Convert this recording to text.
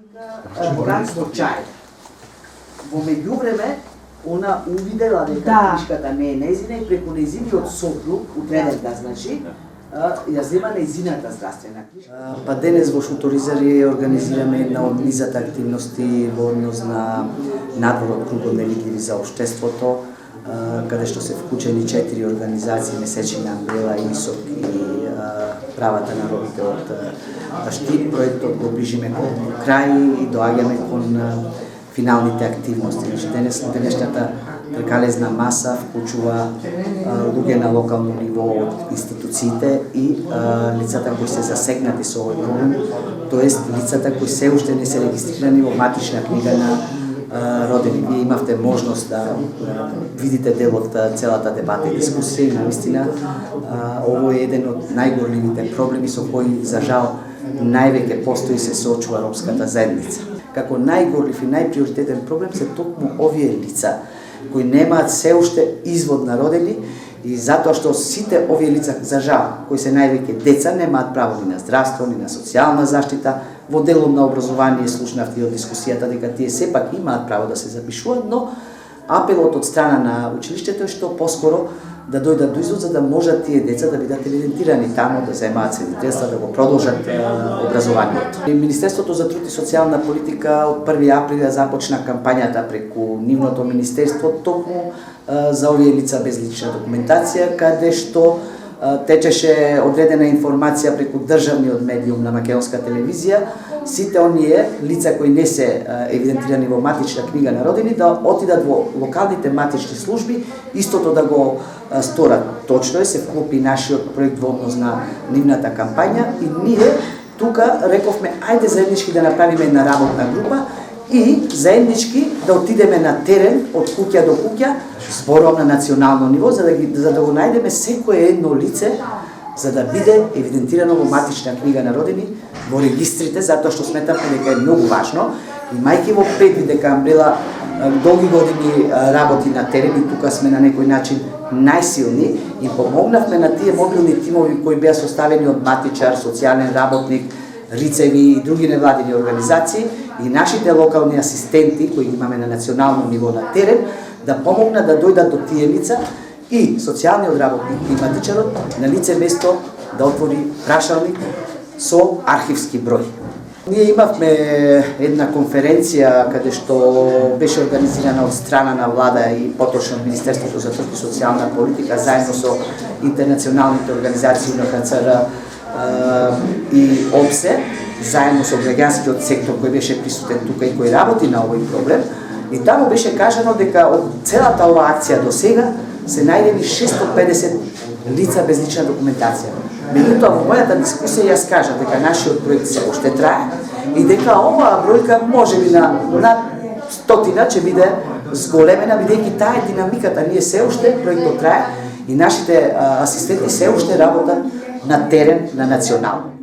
Брат случај. Во меѓувреме, она увидела дека книжката не е нејзина и преку нејзиниот сопруг, утредента значи, ја зема нејзината здравствена книжка. Па денес во Шуторизари организираме една од низата активности во однос на надвор од кругот невидливи за општеството, каде што се вклучени 4 организации, Месечина, Амбрела, ИСОК и правата на робите од Штип. Проектот го ближиме кон крај и доаѓаме кон финалните активности. Денешната прекалезна маса вклучува луѓе на локално ниво од институциите и лицата кои се засегнати со овој проблем, тоест лицата кои се уште не се регистрирани во матична книга на родени. Вие имавте можност да видите дел од целата дебата и дискусија и наистина ово е еден од најгорливите проблеми со кои за жал највеќе постои се соочува ромската заедница. Како најгорлив и најприоритетен проблем се токму овие лица кои немаат се уште извод на родени и затоа што сите овие лица за жал кои се највеќе деца немаат право ни на здравство, ни на социјална заштита. Во делот на образование слушнавте од дискусијата дека тие сепак имаат право да се запишуваат, но апелот од страна на училиштето е што поскоро да дојдат до извод за да можат тие деца да бидат евидентирани таму, да земаат свидетелства, да го продолжат образованието. Министерството за труд и социјална политика од 1 април започна кампањата преку нивното министерство токму за овие лица без лична документација, каде што течеше одредена информација преку државниот медиум на македонска телевизија, сите оние лица кои не се евидентирани во матична книга на родени да отидат во локалните матични служби, истото да го сторат. Точно е, се вклопи нашиот проект во однос на нивната кампања и ние тука рековме ајде заеднички да направиме една работна група и заеднички да отидеме на терен од куќа до куќа, зборувам на национално ниво, за да го најдеме секое едно лице за да биде евидентирано во матична книга на родени, во регистрите, затоа што сметавме дека е многу важно. Имајќи во предвид дека Амбрела долги години работи на терен и тука сме на некој начин најсилни и помогнавме на тие мобилни тимови кои беа составени од матичар, социјален работник, рицеви и други невладини организации и нашите локални асистенти кои имаме на национално ниво на терен да помогнат да дојдат до тие лица и социјалниот работник и матичарот на лице место да отвори прашалник со архивски број. Ние имавме една конференција каде што беше организирана од страна на влада и поточно од Министерството за труд и социјална политика заедно со интернационалните организации на УНХЦР и ОПСЕ, заедно со граѓанскиот сектор кој беше присутен тука и кој работи на овој проблем. И таму беше кажано дека од целата оваа акција до сега се најдени 650 лица без лична документација. Меѓутоа, во мојата дискусија јас кажа дека нашиот проект се уште трае и дека оваа бројка можеби на стотина ќе биде зголемена, бидејќи таа е динамиката. Ние се уште проектот трае и нашите асистенти се уште работат на терен, на национално.